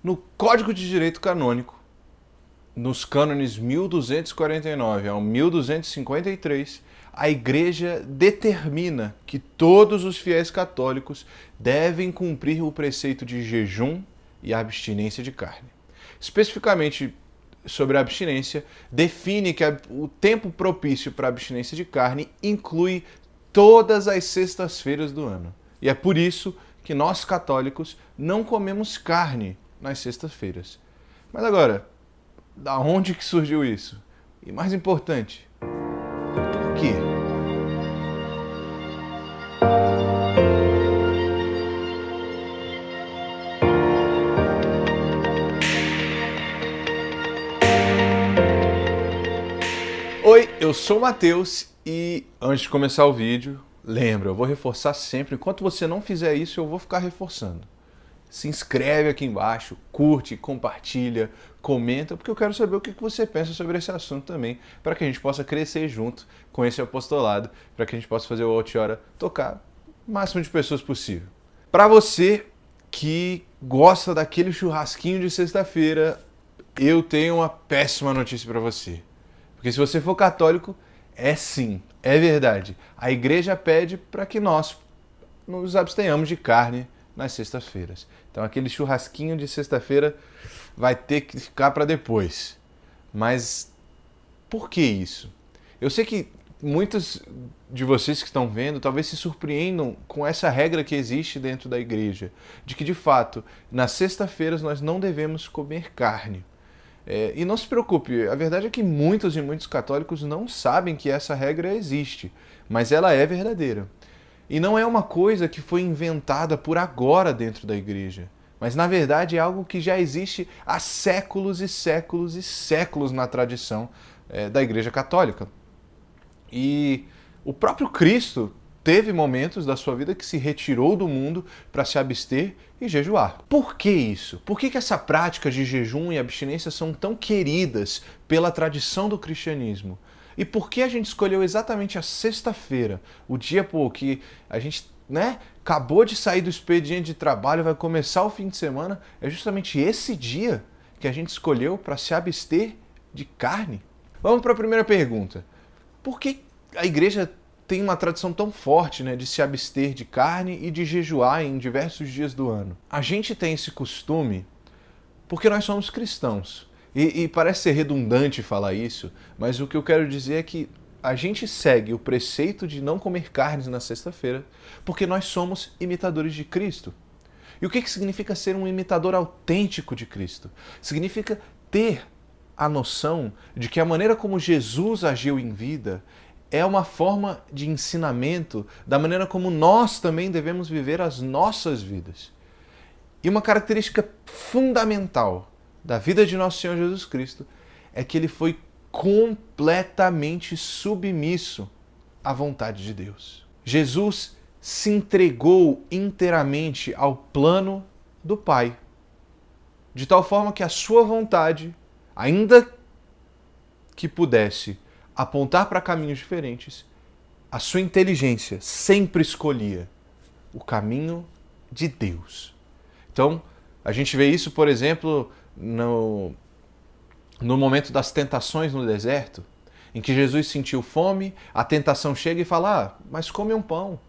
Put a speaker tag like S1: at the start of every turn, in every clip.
S1: No Código de Direito Canônico, nos cânones 1249 ao 1253, a Igreja determina que todos os fiéis católicos devem cumprir o preceito de jejum e abstinência de carne. Especificamente sobre a abstinência, define que o tempo propício para a abstinência de carne inclui todas as sextas-feiras do ano. E é por isso que nós católicos não comemos carne nas sextas-feiras. Mas agora, da onde que surgiu isso? E mais importante, por quê? Oi, eu sou o Matheus e antes de começar o vídeo, lembra, eu vou reforçar sempre, enquanto você não fizer isso, eu vou ficar reforçando. Se inscreve aqui embaixo, curte, compartilha, comenta, porque eu quero saber o que você pensa sobre esse assunto também, para que a gente possa crescer junto com esse apostolado, para que a gente possa fazer o Altiora tocar o máximo de pessoas possível. Para você que gosta daquele churrasquinho de sexta-feira, eu tenho uma péssima notícia para você. Porque se você for católico, é sim, é verdade. A igreja pede para que nós nos abstenhamos de carne nas sextas-feiras. Então aquele churrasquinho de sexta-feira vai ter que ficar para depois. Mas por que isso? Eu sei que muitos de vocês que estão vendo talvez se surpreendam com essa regra que existe dentro da igreja, de que de fato, nas sextas-feiras nós não devemos comer carne. E não se preocupe, a verdade é que muitos e muitos católicos não sabem que essa regra existe, mas ela é verdadeira. E não é uma coisa que foi inventada por agora dentro da igreja, mas na verdade é algo que já existe há séculos e séculos e séculos na tradição da igreja católica. E o próprio Cristo teve momentos da sua vida que se retirou do mundo para se abster e jejuar. Por que isso? Por que essa prática de jejum e abstinência são tão queridas pela tradição do cristianismo? E por que a gente escolheu exatamente a sexta-feira, o dia que a gente acabou de sair do expediente de trabalho, vai começar o fim de semana? É justamente esse dia que a gente escolheu para se abster de carne? Vamos para a primeira pergunta. Por que a igreja tem uma tradição tão forte, de se abster de carne e de jejuar em diversos dias do ano? A gente tem esse costume porque nós somos cristãos. E parece ser redundante falar isso, mas o que eu quero dizer é que a gente segue o preceito de não comer carnes na sexta-feira porque nós somos imitadores de Cristo. E o que significa ser um imitador autêntico de Cristo? Significa ter a noção de que a maneira como Jesus agiu em vida é uma forma de ensinamento da maneira como nós também devemos viver as nossas vidas. E uma característica fundamental da vida de nosso Senhor Jesus Cristo é que ele foi completamente submisso à vontade de Deus. Jesus se entregou inteiramente ao plano do Pai, de tal forma que a sua vontade, ainda que pudesse apontar para caminhos diferentes, a sua inteligência sempre escolhia o caminho de Deus. Então, a gente vê isso, por exemplo, no momento das tentações no deserto, em que Jesus sentiu fome, a tentação chega e fala, mas come um pão.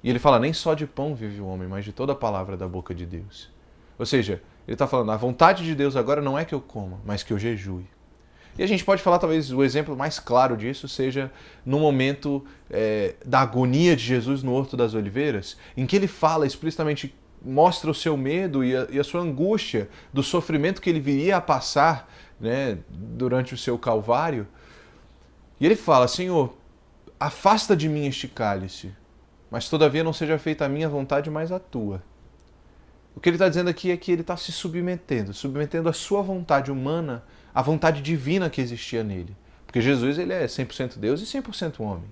S1: E ele fala, nem só de pão vive o homem, mas de toda a palavra da boca de Deus. Ou seja, ele está falando, a vontade de Deus agora não é que eu coma, mas que eu jejue. E a gente pode falar, talvez, o exemplo mais claro disso seja no momento da agonia de Jesus no Horto das Oliveiras, em que ele fala explicitamente, mostra o seu medo e a sua angústia do sofrimento que ele viria a passar durante o seu calvário. E ele fala, Senhor, afasta de mim este cálice, mas todavia não seja feita a minha vontade, mas a tua. O que ele está dizendo aqui é que ele está se submetendo a sua vontade humana, à vontade divina que existia nele. Porque Jesus ele é 100% Deus e 100% homem.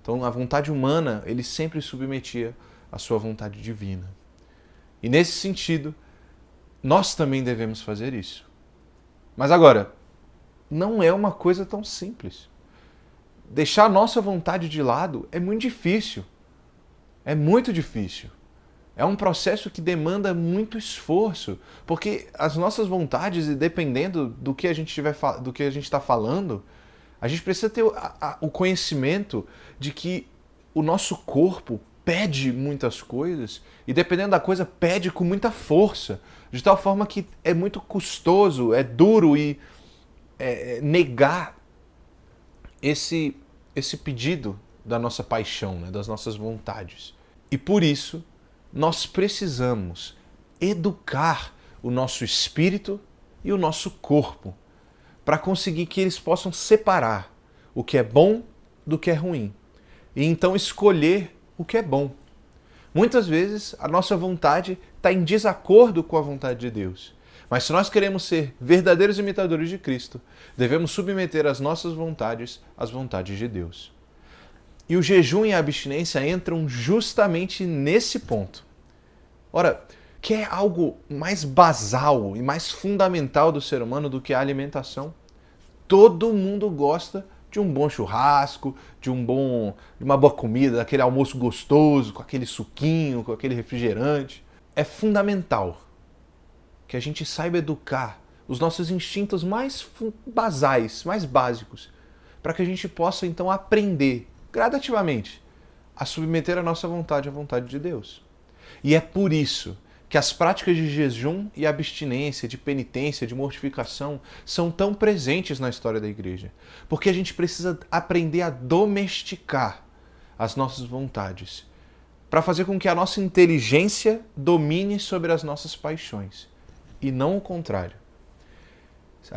S1: Então a vontade humana ele sempre submetia à sua vontade divina. E nesse sentido, nós também devemos fazer isso. Mas agora, não é uma coisa tão simples. Deixar a nossa vontade de lado é muito difícil. É muito difícil. É um processo que demanda muito esforço, porque as nossas vontades, e dependendo do que a gente está falando, a gente precisa ter o conhecimento de que o nosso corpo pede muitas coisas e, dependendo da coisa, pede com muita força, de tal forma que é muito custoso, é duro e negar esse pedido da nossa paixão, né, das nossas vontades. E por isso, nós precisamos educar o nosso espírito e o nosso corpo para conseguir que eles possam separar o que é bom do que é ruim e então escolher o que é bom. Muitas vezes a nossa vontade está em desacordo com a vontade de Deus. Mas se nós queremos ser verdadeiros imitadores de Cristo, devemos submeter as nossas vontades às vontades de Deus. E o jejum e a abstinência entram justamente nesse ponto. Ora, quer algo mais basal e mais fundamental do ser humano do que a alimentação? Todo mundo gosta de um bom churrasco, de uma boa comida, daquele almoço gostoso, com aquele suquinho, com aquele refrigerante. É fundamental que a gente saiba educar os nossos instintos mais basais, mais básicos, para que a gente possa então aprender gradativamente a submeter a nossa vontade à vontade de Deus. E é por isso que as práticas de jejum e abstinência, de penitência, de mortificação são tão presentes na história da igreja. Porque a gente precisa aprender a domesticar as nossas vontades, para fazer com que a nossa inteligência domine sobre as nossas paixões, e não o contrário.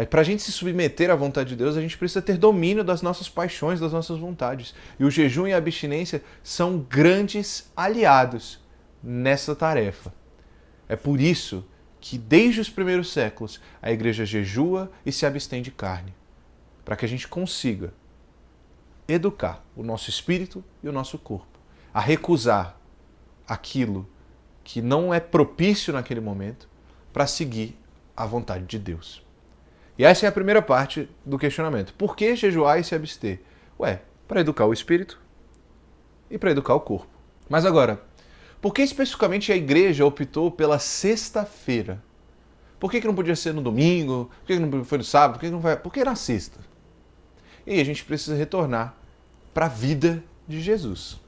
S1: Para a gente se submeter à vontade de Deus, a gente precisa ter domínio das nossas paixões, das nossas vontades. E o jejum e a abstinência são grandes aliados nessa tarefa. É por isso que, desde os primeiros séculos, a igreja jejua e se abstém de carne, para que a gente consiga educar o nosso espírito e o nosso corpo a recusar aquilo que não é propício naquele momento para seguir a vontade de Deus. E essa é a primeira parte do questionamento. Por que jejuar e se abster? Para educar o espírito e para educar o corpo. Mas agora, por que especificamente a igreja optou pela sexta-feira? Por que não podia ser no domingo? Por que não foi no sábado? Por que na sexta? E a gente precisa retornar para a vida de Jesus.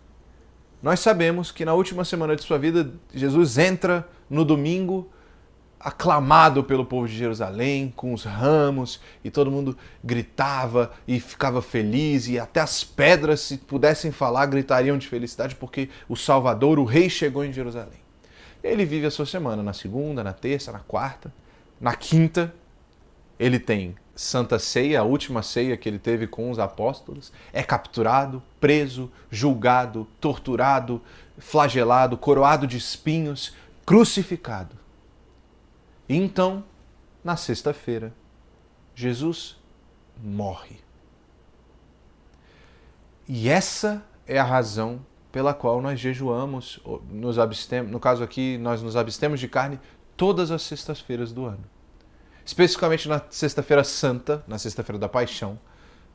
S1: Nós sabemos que na última semana de sua vida, Jesus entra no domingo aclamado pelo povo de Jerusalém, com os ramos, e todo mundo gritava e ficava feliz, e até as pedras, se pudessem falar, gritariam de felicidade, porque o Salvador, o Rei, chegou em Jerusalém. Ele vive a sua semana na segunda, na terça, na quarta, na quinta, ele tem Santa Ceia, a última ceia que ele teve com os apóstolos, é capturado, preso, julgado, torturado, flagelado, coroado de espinhos, crucificado. E então, na sexta-feira, Jesus morre. E essa é a razão pela qual nós jejuamos, nos abstemos, no caso aqui, nós nos abstemos de carne todas as sextas-feiras do ano. Especificamente na Sexta-feira Santa, na Sexta-feira da Paixão,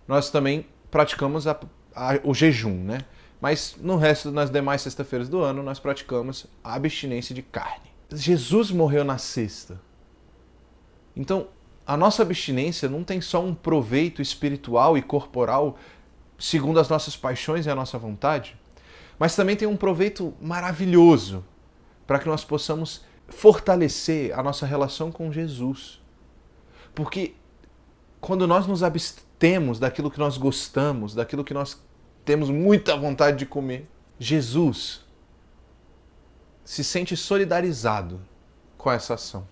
S1: nós também praticamos o jejum, né? Mas no resto, nas demais sextas-feiras do ano, nós praticamos a abstinência de carne. Jesus morreu na sexta. Então, a nossa abstinência não tem só um proveito espiritual e corporal, segundo as nossas paixões e a nossa vontade, mas também tem um proveito maravilhoso para que nós possamos fortalecer a nossa relação com Jesus. Porque quando nós nos abstemos daquilo que nós gostamos, daquilo que nós temos muita vontade de comer, Jesus se sente solidarizado com essa ação.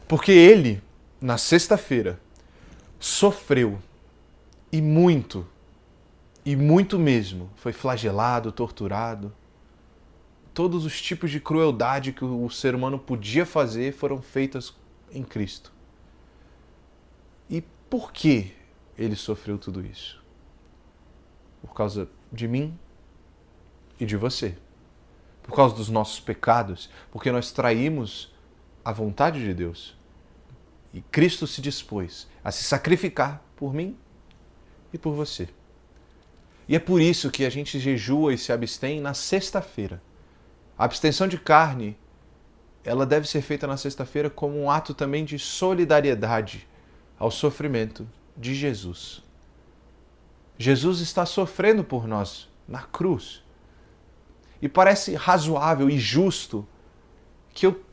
S1: Porque ele, na sexta-feira, sofreu e muito mesmo, foi flagelado, torturado. Todos os tipos de crueldade que o ser humano podia fazer foram feitas em Cristo. E por que ele sofreu tudo isso? Por causa de mim e de você. Por causa dos nossos pecados, porque nós traímos a vontade de Deus. E Cristo se dispôs a se sacrificar por mim e por você. E é por isso que a gente jejua e se abstém na sexta-feira, A abstenção de carne, ela deve ser feita na sexta-feira como um ato também de solidariedade ao sofrimento de Jesus. Jesus está sofrendo por nós na cruz. E parece razoável e justo que eu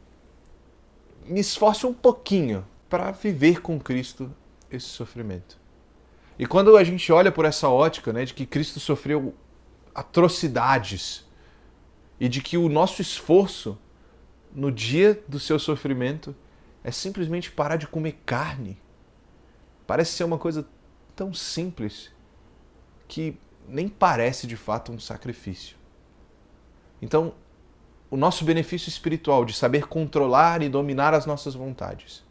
S1: me esforce um pouquinho para viver com Cristo esse sofrimento. E quando a gente olha por essa ótica, né, de que Cristo sofreu atrocidades e de que o nosso esforço no dia do seu sofrimento é simplesmente parar de comer carne, parece ser uma coisa tão simples que nem parece de fato um sacrifício. Então, o nosso benefício espiritual de saber controlar e dominar as nossas vontades,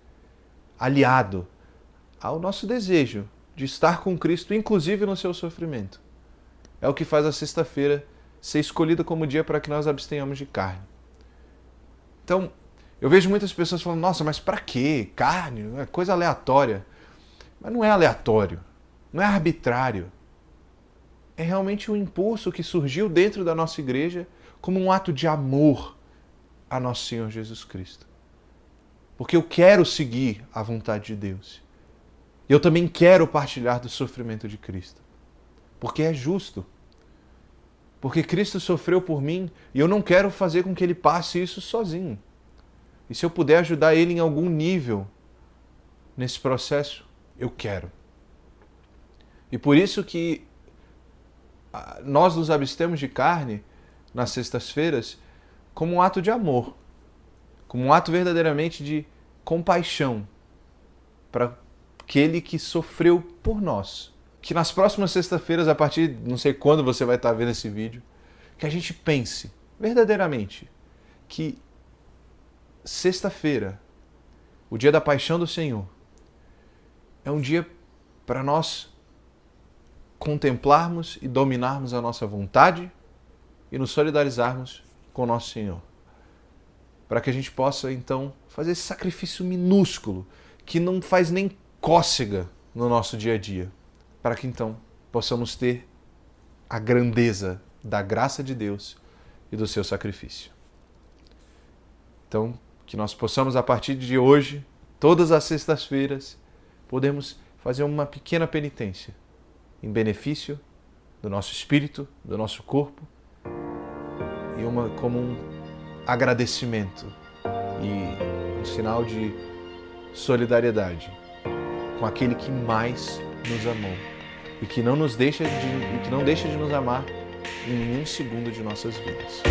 S1: aliado ao nosso desejo de estar com Cristo, inclusive no seu sofrimento, é o que faz a sexta-feira ser escolhida como dia para que nós abstenhamos de carne. Então, eu vejo muitas pessoas falando, nossa, mas para quê? Carne? É coisa aleatória. Mas não é aleatório, não é arbitrário. É realmente um impulso que surgiu dentro da nossa igreja como um ato de amor a nosso Senhor Jesus Cristo. Porque eu quero seguir a vontade de Deus. Eu também quero partilhar do sofrimento de Cristo. Porque é justo. Porque Cristo sofreu por mim e eu não quero fazer com que Ele passe isso sozinho. E se eu puder ajudar Ele em algum nível nesse processo, eu quero. E por isso que nós nos abstemos de carne nas sextas-feiras como um ato de amor, como um ato verdadeiramente de compaixão para aquele que sofreu por nós. Que nas próximas sextas-feiras, a partir de não sei quando você vai estar vendo esse vídeo, que a gente pense verdadeiramente que sexta-feira, o dia da paixão do Senhor, é um dia para nós contemplarmos e dominarmos a nossa vontade e nos solidarizarmos com o nosso Senhor. Para que a gente possa, então, fazer esse sacrifício minúsculo, que não faz nem cócega no nosso dia a dia, para que, então, possamos ter a grandeza da graça de Deus e do seu sacrifício. Então, que nós possamos, a partir de hoje, todas as sextas-feiras, podemos fazer uma pequena penitência em benefício do nosso espírito, do nosso corpo, e como um agradecimento e um sinal de solidariedade com aquele que mais nos amou e que não deixa de nos amar em nenhum segundo de nossas vidas.